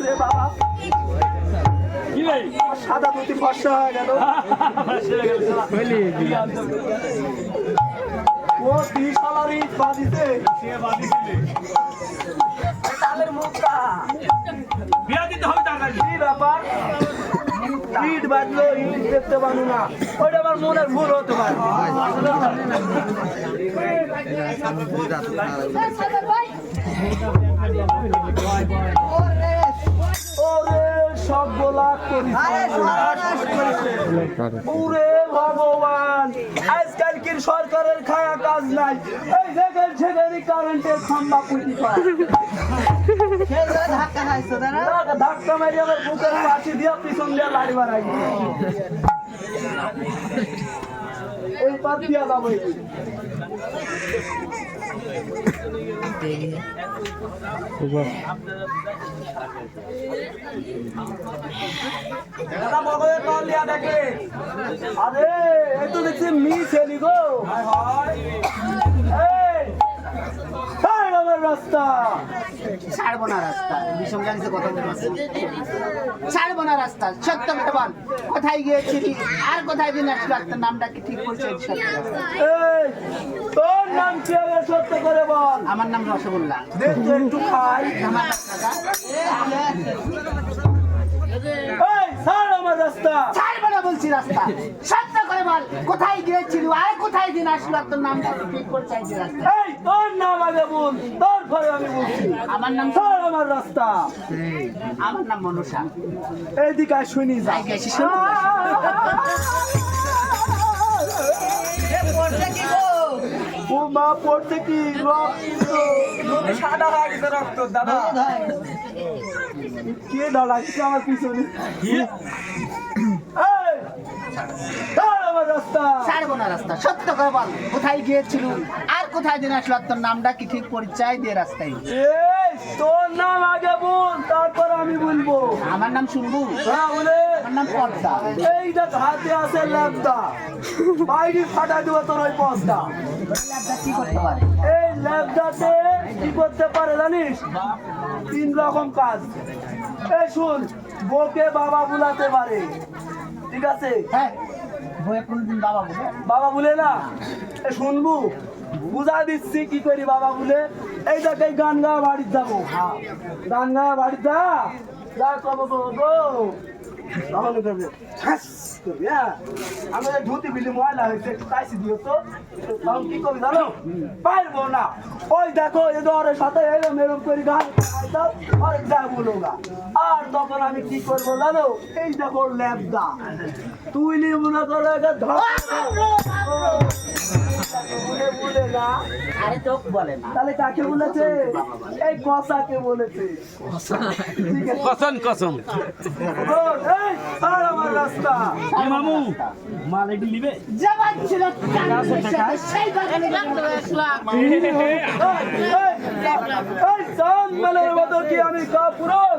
রে বাবা কি রে সাদা ধুতি ফর্সা হয়ে গেল ও 30 সালের ইট বাঁধিতে তালের মুখটা বিয়া দিতে হবে তাড়াতাড়ি কি ব্যাপার ইট বাঁধলো ইট দেখতে পাবো না ওইটা আমার মনের ভুল হতে পারে ওরে সব গোলা ওরে ভগবান আজকালকের সরকারের খায়া কাজ নাই এই দেখেন সেখানে কারেন্টের খাম্বা পুঁতি পায় ধাক্কা মারি আমার বুকের পাশে দিয়া পিছন দিয়া লাড়ি বাড়াই এই পাত দিয়া যাবো আরে এই তো দেখছি মিস হেলি গো আমার রাস্তা ছাড়বো না রাস্তা বিষম জানিস কথা বলছি ছাড়বো না রাস্তা সত্য করে বল কোথায় গিয়েছিলি আর কোথায় দিন আসলো একটা নামটা কি ঠিক বলছে তোর নাম কি হবে সত্য করে বল আমার নাম রসগোল্লা দে তো একটু খাই আমার টাকা এই ছাড় আমার রাস্তা ছাড়বো না বলছি রাস্তা সত্য করে বল কোথায় গিয়েছিলি আর কোথায় দিন আসলো একটা নামটা কি ঠিক বলছে রাস্তা এই তোর নাম আগে বল তোর ঘরে আমি বলছি আমার নাম ছাড় আমার রাস্তা আমার নাম মনসা এইদিকে আয় শুনি যা তাই গেছি শোনো ও মা পড়ছে কি রক্ত সাদা হয়ে গেছে রক্ত দাদা কে দাঁড়াচ্ছে আমার পিছনে এই, ছাড় আমার রাস্তা ছাড়বো না রাস্তা সত্য করে বল কোথায় গিয়েছিল আর কোথায় দিন আসলো তোর নামটা কি ঠিক পরিচয় দিয়ে রাস্তায় এই তোর নাম আগে বল তারপর আমি বলবো আমার নাম শুনবু হ্যাঁ বলে আমার নাম পদ্মা এইটা হাতে আছে ল্যাবদা বাইরে ফাটা দিব তোর ওই পথটা ল্যাবটা কি করতে পারে এই ল্যাবদাতে কি করতে পারে জানিস 3 রকম কাজ এই শুন বউকে বাবা বুলাতে পারে ঠিক আছে হ্যাঁ বইয়ে কোনদিন বাবা বলে বাবা বলে না এ শুনবু বুঝা দিচ্ছি কি করি বাবা বলে এই দেখ এই গান গাওয়া বাড়ির যাবো গান গাওয়া বাড়ির যা কব গো তখন করবে ঠাস করবি হ্যাঁ আমি ধুতি বিলি ময়লা হয়েছে একটু কাইছি দিও তো তখন কি করবি জানো পারবো না ওই দেখো এদের সাথে এরম এরম করে গান গাইতাম আর যা বলো গা আর তখন আমি কি করবো জানো এই দেখো ল্যাবদা তুই নি মনে করো বলে না আরে চোখ বলে না তাহলে কাকে বলেছে এই কসাকে বলেছে ঠিক আছে কসম কসম রোড, এই ছাড় আমার রাস্তা এ মামু মাল একটু নিবে জবান ছিল কানের সাথে সেই বাগানে এই চাঁদ মেলের মতো কি আমি কাপুরুষ